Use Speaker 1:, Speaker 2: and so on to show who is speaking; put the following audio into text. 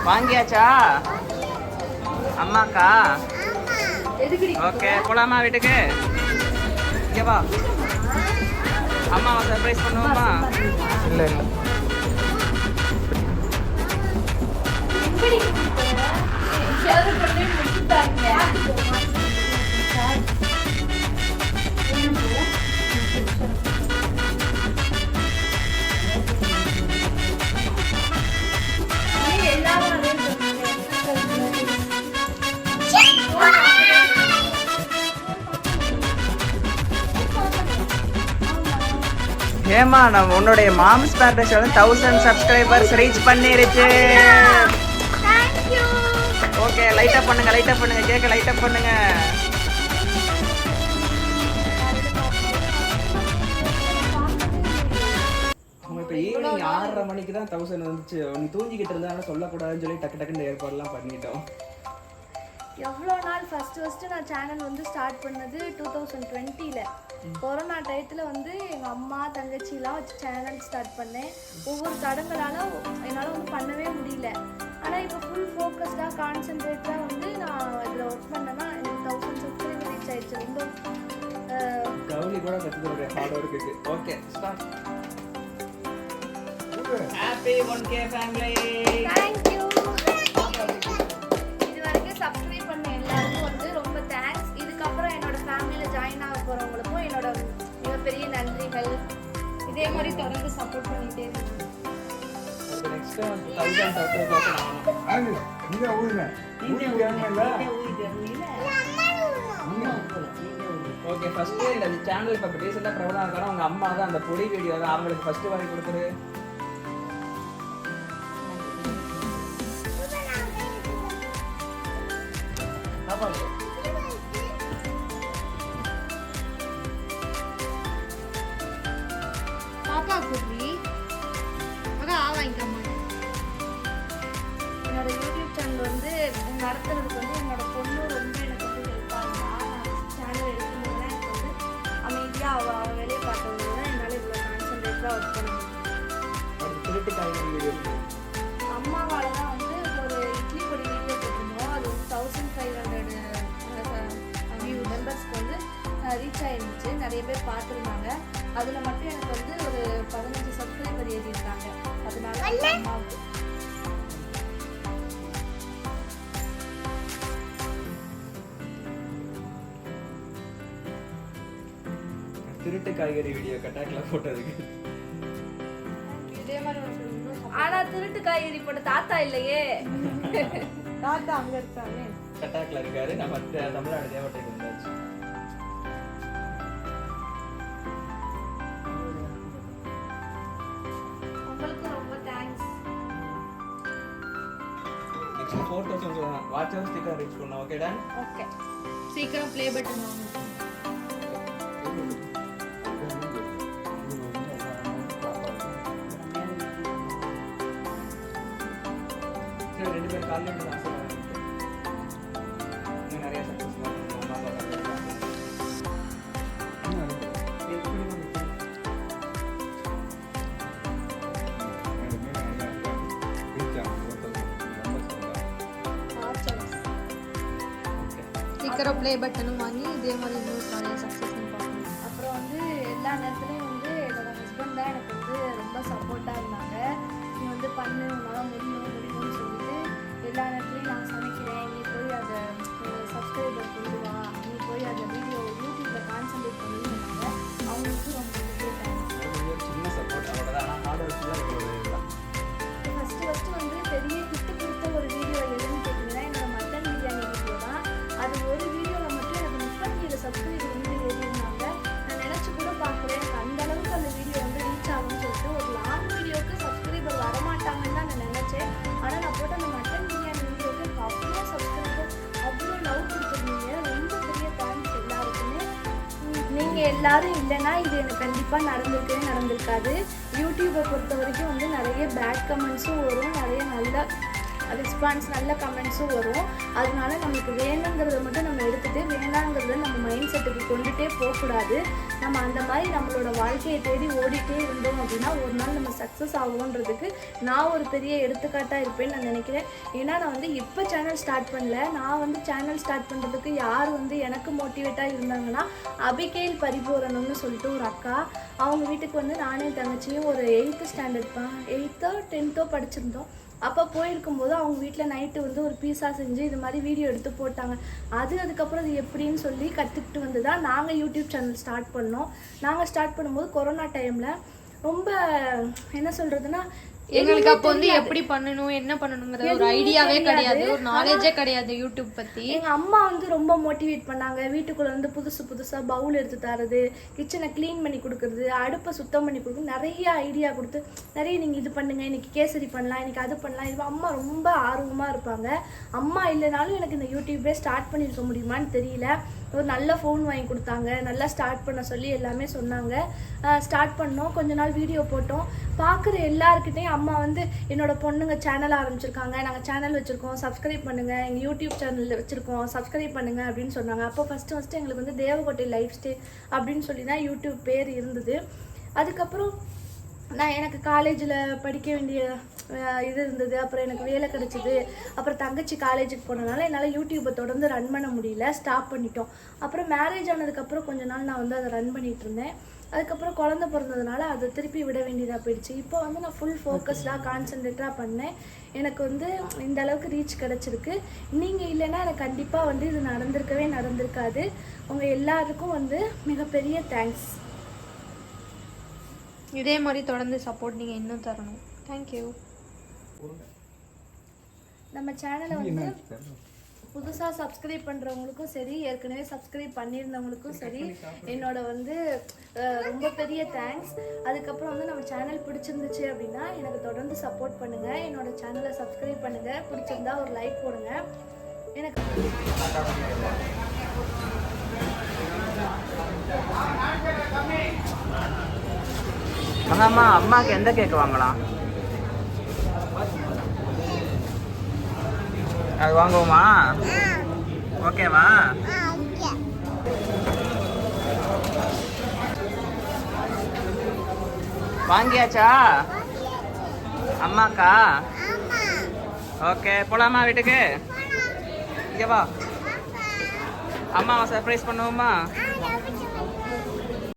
Speaker 1: வாங்கியாச்சா அம்மாக்கா? Okay, போலாமா வீட்டுக்கு? இங்கே வா, அம்மாவை சர்ப்ரைஸ் பண்ணுவோமா? இல்லை இல்லை, ஏமா நம்ம உன்னுடைய மாம்ஸ் பேரடைஸ் வந்து 1000 சப்ஸ்கிரைபர்ஸ் ரீச் பண்ணிருச்சு. ஓகே, லைட் அப் பண்ணுங்க, லைட் அப் பண்ணுங்க, கேக்க லைட் அப் பண்ணுங்க. இப்போ ஈவினிங் 6:30 மணிக்கு தான் 1000 வந்துச்சு. நீ தூங்கிக்கிட்டு இருந்தாலும் சொல்லக்கூடாதுன்னு சொல்லி டக்கு டக்குன்னு ஏற்பாடுலாம் பண்ணிட்டோம்.
Speaker 2: எவ்வளோ நாள் ஃபஸ்ட்டு நான் சேனல் வந்து ஸ்டார்ட் பண்ணது 2020ல் கொரோனா டயத்தில் வந்து எங்கள் அம்மா தங்கச்சிலாம் வச்சு சேனல் ஸ்டார்ட் பண்ணேன். ஒவ்வொரு தடங்களால் என்னால் வந்து பண்ணவே முடியல. ஆனால் இப்போ ஃபுல் ஃபோக்கஸ்டாக கான்சென்ட்ரேட்டாக வந்து நான் இதில் ஒர்க் பண்ணேன்னா எனக்கு 1000 சப்ஸ்கிரைபர் ரீச் ஆயிடுச்சு. ரொம்ப
Speaker 1: கவுலி கூட கற்றுக்கிற ஹார்ட் ஒர்க் இருக்குது. Okay, start. Happy 1K family.
Speaker 2: Thank you. இது வரைக்கும் சப்ஸ்கிரைப் பண்ண எல்லாருக்கும் வந்து ரொம்ப தேங்க்ஸ். இதுக்கப்புறம் என்னோட ஃபேமிலியில் ஜாயின் ஆக போகிறவங்களுக்கும் என்னோட மிகப்பெரிய நன்றிகள். இதே மாதிரி தொடர்ந்து சப்போர்ட் பண்ணிகிட்டே இருக்கேன்.
Speaker 1: ஓகே, ஃபர்ஸ்ட் இந்த சேனல் இப்போ ரீசெண்டாக பிரபலம் இருக்காங்க. அவங்க அம்மா தான் அந்த பொடி வீடியோ தான் அவங்களுக்கு ஃபர்ஸ்ட் வாங்கி கொடுக்குறது.
Speaker 2: பாப்பா குட்டி வாங்கிக்கம்மா. என்னோட யூடியூப் சேனல் வந்து நடத்துறதுக்கு வந்து என்னோட பொண்ணு ரொம்ப எனக்கு வந்து ஹெல்ப்பாக இருந்தா. சேனல் எடுக்கும்போது எனக்கு வந்து அமைதியாக அவள் வேலையை பார்த்தவங்க தான் என்னால் இவ்வளோ கான்சன்ட்ரேட்டாக ஒர்க் பண்ண முடியும். அம்மாவால் தான் வந்து ஒரு இட்லி பொடி வீடியோ போட்டிருந்தோம். அது 1500 மெம்பர்ஸ்க்கு வந்து ரீச் ஆயிருந்துச்சு. நிறைய பேர் பார்த்துருந்தாங்க. அதில் மட்டும் எனக்கு வந்து ஒரு 15 சப்ஸ்கிரைபர் ஏறியிருக்காங்க. அதனால அம்மாவுக்கு
Speaker 1: திருட்டு காய்கறி வீடியோ கட்டாக்ல போட்டதுக்கு.
Speaker 2: இதே மாதிரி ஆனா திருட்டு காய்கறி போட்ட தாத்தா இல்லையே. தாத்தா அங்க இருக்கானே,
Speaker 1: கட்டாக்ல இருக்காரு. நம்ம தமிழ்நாடு தேவட்டைக்கு வந்தாச்சு.
Speaker 2: உங்களுக்கு ரொம்ப thanks.
Speaker 1: Next photos watch house sticker reach பண்ணோம். Okay done.
Speaker 2: ஓகே, சீக்கிரம் ப்ளே பட்டன் வாங்க.
Speaker 1: ரெண்டு பேரும் காலையில் நிறைய சக்ஸஸ்
Speaker 2: சீக்கிரம் ப்ளே பட்டனும் வாங்கி இதே மாதிரி இன்னும் நிறைய சக்ஸஸ் பார்க்கணும். அப்புறம் வந்து எல்லா நேரத்துலையும் வந்து என்னோட ஹஸ்பண்ட் தான் எனக்கு வந்து ரொம்ப சப்போர்ட்டாக இருந்தாங்க. நீ வந்து பண்ணு, உன்னால் முடியும்னு சொல்லிட்டு எல்லா நேரத்துலையும் நான் சமைக்கிறேன், நீ போய் அதை சப்ஸ்கிரைபர் கொண்டு வா, நீ போய் அதை வீடியோ யூடியூப்பில் கான்சன்ட்ரேட் பண்ணிட்டு சொன்னாங்க. அவங்களுக்கு ரொம்ப
Speaker 1: சின்ன சப்போர்ட் அவ்வளோதான். ஆனால் ஹார்ட் ஒர்க் தான்
Speaker 2: ஃபஸ்ட்டு வந்து பெரிய கிஃப்ட் கொடுத்த ஒரு வீடியோ எதுன்னு கேட்டிங்கன்னா என்னோட மட்டன் பிரியாணி வீடியோ தான். அது ஒரு வீடியோவில் மட்டும் எனக்கு 37 சப்ஸ்கிரைபர் வந்து ஏறியிருந்தாங்க. நான் நினச்சி கூட பார்க்குறேன் எனக்கு அந்தளவுக்கு அந்த வீடியோ வந்து ரீச் ஆகும்னு சொல்லிட்டு. ஒரு லாங் வீடியோவுக்கு சப்ஸ்கிரைபர் வரமாட்டாங்கன்னு தான் நான் நினச்சேன். ஆனால் நான் போட்ட அந்த மட்டன் பிரியாணி வீடியோவுக்கு அவ்வளோ சப்ஸ்கிரைபர், அவ்வளோ லவ் கொடுத்துருந்தீங்க. ரொம்ப பெரிய தேங்க்ஸ் எல்லாருக்குமே. நீங்கள் எல்லாரும் இல்லைன்னா இது எனக்கு கண்டிப்பாக நடந்திருக்காது. யூடியூப்பை பொறுத்த வரைக்கும் வந்து நிறைய பேட் கமெண்ட்ஸும் வரும், நிறைய நல்ல ரெஸ்பான்ஸ் நல்ல கமெண்ட்ஸும் வரும். அதனால நம்மளுக்கு வேணுங்கிறத மட்டும் நம்ம எடுத்துகிட்டு வேணாங்கிறத நம்ம மைண்ட் செட்டுக்கு கொண்டுகிட்டே போகக்கூடாது. நம்ம அந்த மாதிரி நம்மளோட வாழ்க்கையை தேடி ஓடிட்டே இருந்தோம் அப்படின்னா ஒரு நாள் நம்ம சக்ஸஸ் ஆகுன்றதுக்கு நான் ஒரு பெரிய எடுத்துக்காட்டாக இருப்பேன்னு நான் நினைக்கிறேன். ஏன்னா நான் வந்து இப்போ சேனல் ஸ்டார்ட் பண்ணல. நான் வந்து சேனல் ஸ்டார்ட் பண்ணுறதுக்கு யார் வந்து எனக்கு மோட்டிவேட்டாக இருந்தாங்கன்னா அபிகேல் பரிபூரணம்னு சொல்லிட்டு ஒரு அக்கா. அவங்க வீட்டுக்கு வந்து நானே தங்கச்சியும் ஒரு 8th ஸ்டாண்டர்ட் 8th 10th படிச்சிருந்தோம். அப்போ போயிருக்கும்போது அவங்க வீட்டில் நைட்டு வந்து ஒரு பீஸா செஞ்சு இது மாதிரி வீடியோ எடுத்து போட்டாங்க. அதுக்கப்புறம் அது எப்படின்னு சொல்லி கற்றுக்கிட்டு வந்து தான் நாங்கள் யூடியூப் சேனல் ஸ்டார்ட் பண்ணோம். நாங்கள் ஸ்டார்ட் பண்ணும்போது கொரோனா டைமில் ரொம்ப என்ன சொல்கிறதுனா
Speaker 3: எங்களுக்கு அப்போ வந்து எப்படி பண்ணணும் என்ன பண்ணணுங்கிற ஒரு ஐடியாவே கிடையாது, ஒரு நாலேஜே கிடையாது யூடியூப் பத்தி.
Speaker 2: எங்க அம்மா வந்து ரொம்ப மோட்டிவேட் பண்ணாங்க. வீட்டுக்குள்ள வந்து புதுசா பவுல் எடுத்து தரது, கிச்சனை க்ளீன் பண்ணி கொடுக்கறது, அடுப்பை சுத்தம் பண்ணி கொடுக்குறது, நிறைய ஐடியா கொடுத்து நிறைய நீங்க இது பண்ணுங்க, இன்னைக்கு கேசரி பண்ணலாம், இன்னைக்கு அது பண்ணலாம். இது அம்மா ரொம்ப ஆர்வமா இருப்பாங்க. அம்மா இல்லைனாலும் எனக்கு இந்த யூடியூபே ஸ்டார்ட் பண்ணியிருக்க முடியுமான்னு தெரியல. ஒரு நல்ல ஃபோன் வாங்கி கொடுத்தாங்க, நல்லா ஸ்டார்ட் பண்ண சொல்லி எல்லாமே சொன்னாங்க. ஸ்டார்ட் பண்ணோம், கொஞ்ச நாள் வீடியோ போட்டோம். பார்க்குற எல்லாருக்கிட்டையும் அம்மா வந்து என்னோட பொண்ணுங்க சேனல் ஆரம்பிச்சிருக்காங்க, நாங்கள் சேனல் வச்சுருக்கோம், சப்ஸ்கிரைப் பண்ணுங்கள், எங்கள் யூடியூப் சேனல் வச்சுருக்கோம், சப்ஸ்கிரைப் பண்ணுங்கள் அப்படின்னு சொன்னாங்க. அப்போ ஃபஸ்ட்டு எங்களுக்கு வந்து தேவகோட்டை லைஃப் ஸ்டே அப்படின்னு சொல்லி தான் யூடியூப் பேர் இருந்தது. அதுக்கப்புறம் எனக்கு காலேஜில் படிக்க வேண்டிய இது இருந்தது. அப்புறம் எனக்கு வேலை கிடச்சிது. அப்புறம் தங்கச்சி காலேஜுக்கு போனதுனால என்னால் யூடியூப்பை தொடர்ந்து ரன் பண்ண முடியல, ஸ்டாப் பண்ணிட்டோம். அப்புறம் மேரேஜ் ஆனதுக்கப்புறம் கொஞ்ச நாள் நான் வந்து அதை ரன் பண்ணிகிட்டு இருந்தேன். அதுக்கப்புறம் குழந்தை பிறந்ததுனால அதை திருப்பி விட வேண்டியதாக போயிடுச்சு. இப்போ வந்து நான் ஃபுல் ஃபோக்கஸ்டாக கான்சன்ட்ரேட்டாக பண்ணேன். எனக்கு வந்து இந்த அளவுக்கு ரீச் கிடச்சிருக்கு. நீங்கள் இல்லைன்னா எனக்கு கண்டிப்பாக வந்து இது நடந்திருக்காது. உங்கள் எல்லாருக்கும் வந்து மிகப்பெரிய தேங்க்ஸ்.
Speaker 3: இதே மாதிரி தொடர்ந்து சப்போர்ட் நீங்கள் இன்னும் தரணும். தேங்க்யூ.
Speaker 2: நம்ம சேனலை வந்து புதுசாக சப்ஸ்கிரைப் பண்ணுறவங்களுக்கும் சரி, ஏற்கனவே சப்ஸ்கிரைப் பண்ணியிருந்தவங்களுக்கும் சரி, என்னோட வந்து ரொம்ப பெரிய தேங்க்ஸ். அதுக்கப்புறம் வந்து நம்ம சேனல் பிடிச்சிருந்துச்சு அப்படின்னா எனக்கு தொடர்ந்து சப்போர்ட் பண்ணுங்கள். என்னோட சேனலை சப்ஸ்கிரைப் பண்ணுங்கள். பிடிச்சிருந்தா ஒரு லைக் போடுங்க. எனக்கு
Speaker 1: அம்மா அம்மாவுக்கு எந்த கேக் வாங்கலாம்? அது வாங்குவோமா? ஓகேவா? வாங்கியாச்சா அம்மாக்கா? ஓகே, போலாமா வீட்டுக்கு? இங்கே வா, அம்மாவை சர்ப்ரைஸ் பண்ணுவோமா?